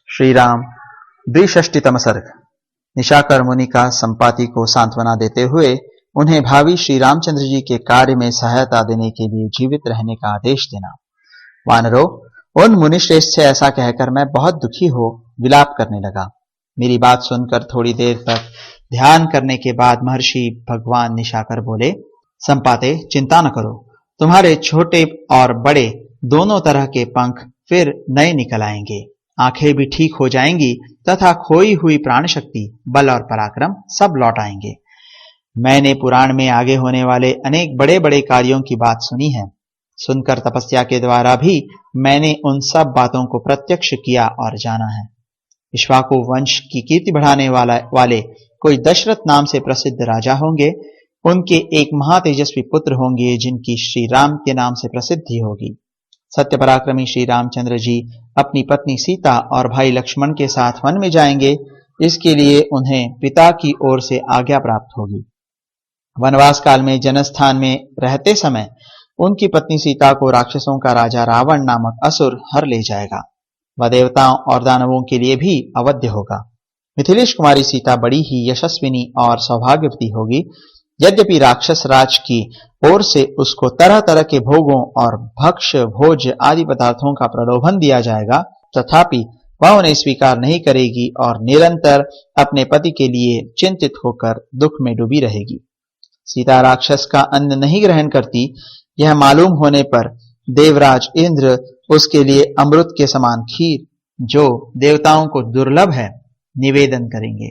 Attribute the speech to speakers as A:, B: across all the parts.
A: श्री राम द्विषष्टितम सर्ग। निशाकर मुनि का संपाति को सांत्वना देते हुए उन्हें भावी श्री रामचंद्र जी के कार्य में सहायता देने के लिए जीवित रहने का आदेश देना। वानरों, उन मुनिश्रेष्ठ से ऐसा कहकर मैं बहुत दुखी हो विलाप करने लगा। मेरी बात सुनकर थोड़ी देर तक ध्यान करने के बाद महर्षि भगवान निशाकर बोले, संपाते, चिंता न करो। तुम्हारे छोटे और बड़े दोनों तरह के पंख फिर नए निकल आएंगे, आंखें भी ठीक हो जाएंगी तथा खोई हुई प्राण शक्ति, बल और पराक्रम सब लौट आएंगे। मैंने पुराण में आगे होने वाले अनेक बड़े बड़े कार्यों की बात सुनी है। सुनकर तपस्या के द्वारा भी मैंने उन सब बातों को प्रत्यक्ष किया और जाना है। इक्ष्वाकु वंश की कीर्ति बढ़ाने वाले कोई दशरथ नाम से प्रसिद्ध राजा होंगे। उनके एक महातेजस्वी पुत्र होंगे जिनकी श्री राम के नाम से प्रसिद्धि होगी। सत्य पराक्रमी श्री रामचंद्र जी अपनी पत्नी सीता और भाई लक्ष्मण के साथ वन में जाएंगे। इसके लिए उन्हें पिता की ओर से आज्ञा प्राप्त होगी। वनवास काल में जनस्थान में रहते समय उनकी पत्नी सीता को राक्षसों का राजा रावण नामक असुर हर ले जाएगा। वह देवताओं और दानवों के लिए भी अवध्य होगा। मिथिलेश कुमारी सीता बड़ी ही यशस्विनी और सौभाग्यवती होगी। यद्यपि राक्षस राज की ओर से उसको तरह तरह के भोगों और भक्ष भोज आदि पदार्थों का प्रलोभन दिया जाएगा, तथापि वह उन्हें स्वीकार नहीं करेगी और निरंतर अपने पति के लिए चिंतित होकर दुख में डूबी रहेगी। सीता राक्षस का अन्न नहीं ग्रहण करती, यह मालूम होने पर देवराज इंद्र उसके लिए अमृत के समान खीर, जो देवताओं को दुर्लभ है, निवेदन करेंगे।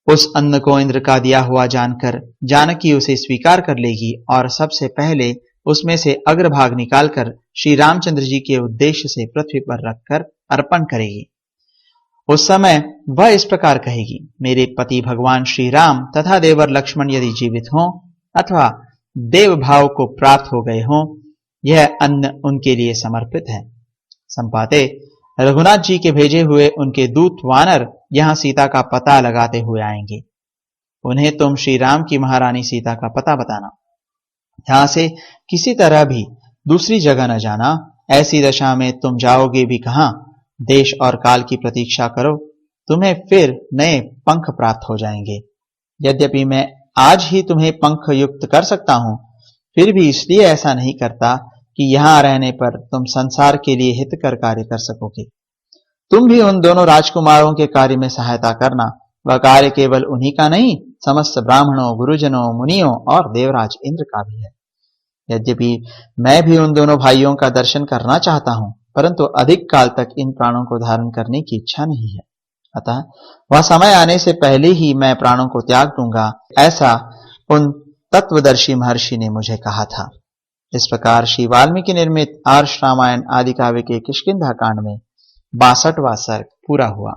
A: उस अन्न को इंद्र का दिया हुआ जानकर जानकी उसे स्वीकार कर लेगी और सबसे पहले उसमें से अग्रभाग निकालकर श्री रामचंद्र जी के उद्देश्य से पृथ्वी पर रखकर अर्पण करेगी। उस समय वह इस प्रकार कहेगी, मेरे पति भगवान श्री राम तथा देवर लक्ष्मण यदि जीवित हों अथवा देव भाव को प्राप्त हो गए हों, यह अन्न उनके लिए समर्पित है। संपाते, रघुनाथ जी के भेजे हुए उनके दूत वानर यहां सीता का पता लगाते हुए आएंगे। उन्हें तुम श्री राम की महारानी सीता का पता बताना। यहां से किसी तरह भी दूसरी जगह न जाना। ऐसी दशा में तुम जाओगे भी कहां? देश और काल की प्रतीक्षा करो, तुम्हें फिर नए पंख प्राप्त हो जाएंगे। यद्यपि मैं आज ही तुम्हें पंख युक्त कर सकता हूं, फिर भी इसलिए ऐसा नहीं करता कि यहां रहने पर तुम संसार के लिए हितकर कार्य कर सकोगे। तुम भी उन दोनों राजकुमारों के कार्य में सहायता करना। वह कार्य केवल उन्हीं का नहीं, समस्त ब्राह्मणों, गुरुजनों, मुनियों और देवराज इंद्र का भी है। यद्यपि मैं भी उन दोनों भाइयों का दर्शन करना चाहता हूं, परंतु अधिक काल तक इन प्राणों को धारण करने की इच्छा नहीं है। अतः वह समय आने से पहले ही मैं प्राणों को त्याग दूंगा, ऐसा उन तत्वदर्शी महर्षि ने मुझे कहा था। इस प्रकार श्री वाल्मीकि निर्मित आर्ष रामायण आदि काव्य के किष्किंधा कांड में 62वां सर्ग पूरा हुआ।